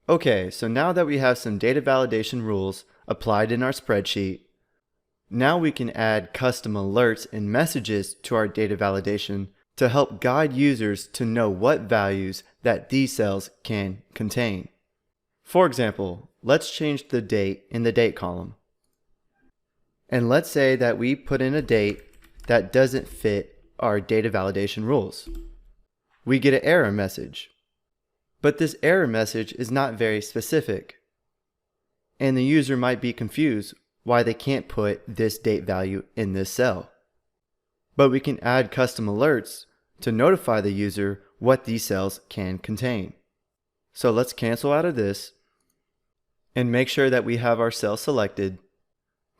Okay, so now that we have some data validation rules applied in our spreadsheet, now we can add custom alerts and messages to our data validation to help guide users to know what values that these cells can contain. For example, let's change the date in the date column. And let's say that we put in a date that doesn't fit our data validation rules. We get an error message. But this error message is not very specific, and the user might be confused why they can't put this date value in this cell. But we can add custom alerts to notify the user what these cells can contain. So let's cancel out of this and make sure that we have our cell selected.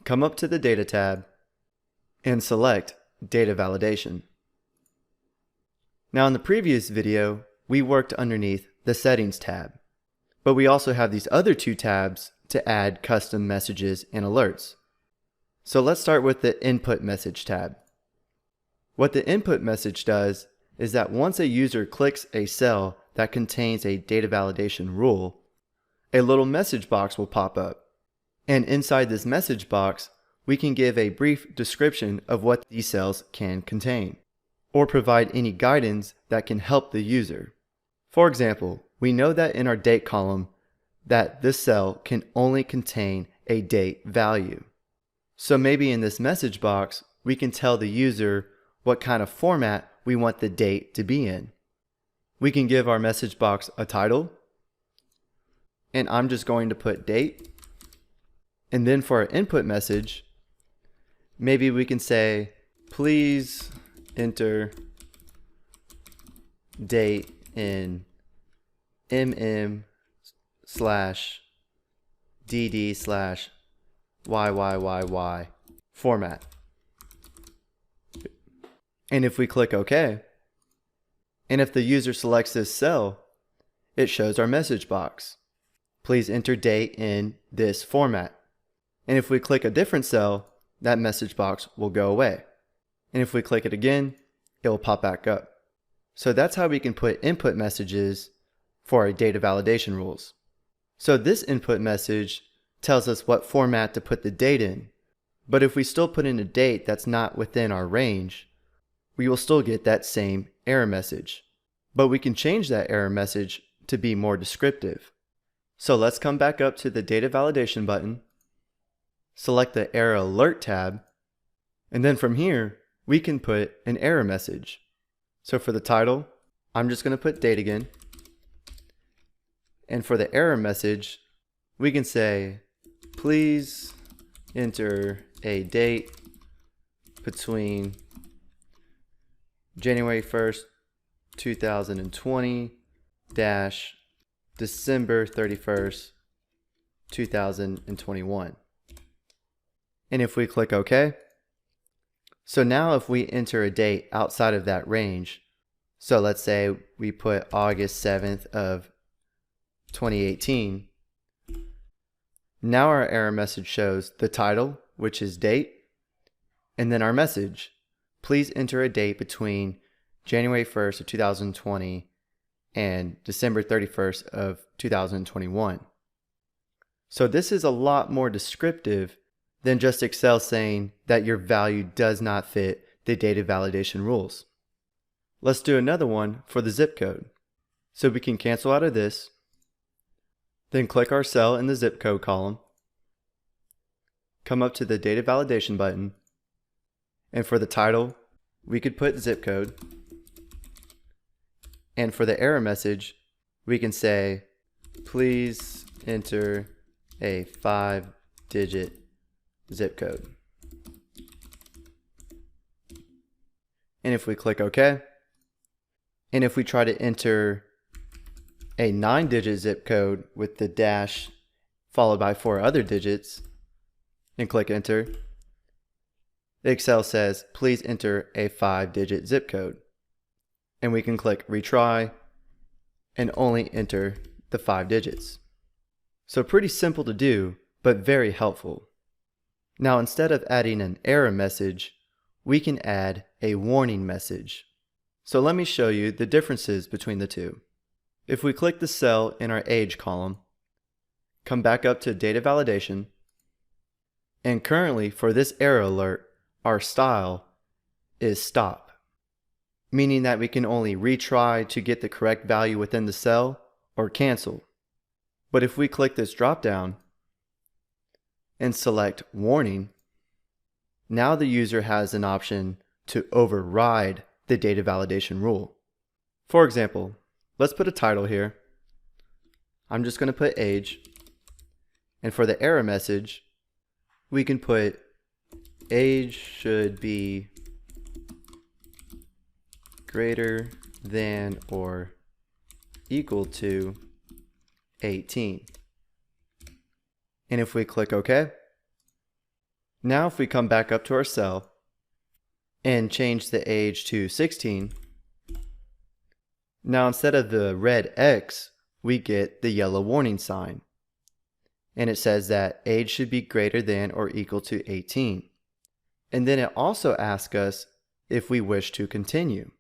Come up to the Data tab and select Data Validation. Now in the previous video, we worked underneath the Settings tab, but we also have these other two tabs to add custom messages and alerts. So let's start with the Input Message tab. What the input message does is that once a user clicks a cell that contains a data validation rule, a little message box will pop up. And inside this message box, we can give a brief description of what these cells can contain, or provide any guidance that can help the user. For example, we know that in our date column that this cell can only contain a date value. So maybe in this message box, we can tell the user what kind of format we want the date to be in. We can give our message box a title, and I'm just going to put date. And then for our input message, maybe we can say, please enter date in mm/dd/YYYY format. And if we click OK, and if the user selects this cell, it shows our message box. Please enter date in this format. And if we click a different cell, that message box will go away. And if we click it again, it will pop back up. So that's how we can put input messages for our data validation rules. So this input message tells us what format to put the date in. But if we still put in a date that's not within our range, we will still get that same error message. But we can change that error message to be more descriptive. So let's come back up to the data validation button, select the Error Alert tab, and then from here, we can put an error message. So for the title, I'm just going to put date again. And for the error message, we can say, please enter a date between January 1st, 2020 December 31st, 2021. And if we click OK, so now if we enter a date outside of that range, so let's say we put August 7th of 2018, now our error message shows the title, which is date, and then our message, please enter a date between January 1st of 2020 and December 31st of 2021. So this is a lot more descriptive than just Excel saying that your value does not fit the data validation rules. Let's do another one for the zip code. So we can cancel out of this, then click our cell in the zip code column, come up to the data validation button, and for the title, we could put zip code. And for the error message, we can say, please enter a 5-digit zip code. And if we click OK, and if we try to enter a 9-digit zip code with the dash followed by 4 other digits and click enter, Excel says, please enter a 5-digit zip code. And we can click retry and only enter the 5 digits. So pretty simple to do, but very helpful. Now instead of adding an error message, we can add a warning message. So let me show you the differences between the two. If we click the cell in our age column come back up to data validation, and currently for this error alert, our style is stop, meaning that we can only retry to get the correct value within the cell or cancel. But if we click this drop down and select warning, now the user has an option to override the data validation rule. For example, let's put a title here. I'm just going to put age, and for the error message, we can put age should be greater than or equal to 18. And if we click OK, now if we come back up to our cell and change the age to 16, now instead of the red X, we get the yellow warning sign. And it says that age should be greater than or equal to 18. And then it also asks us if we wish to continue.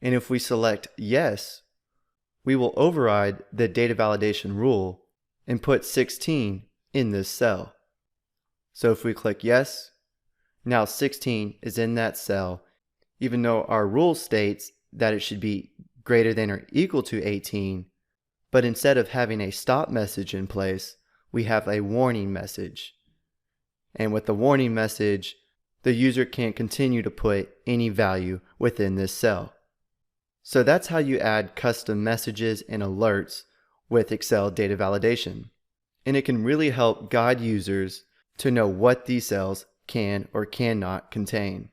And if we select yes, we will override the data validation rule and put 16 in this cell. So if we click yes, now 16 is in that cell, even though our rule states that it should be greater than or equal to 18, but instead of having a stop message in place, we have a warning message. And with the warning message, the user can't continue to put any value within this cell. So that's how you add custom messages and alerts with Excel data validation. And it can really help guide users to know what these cells can or cannot contain.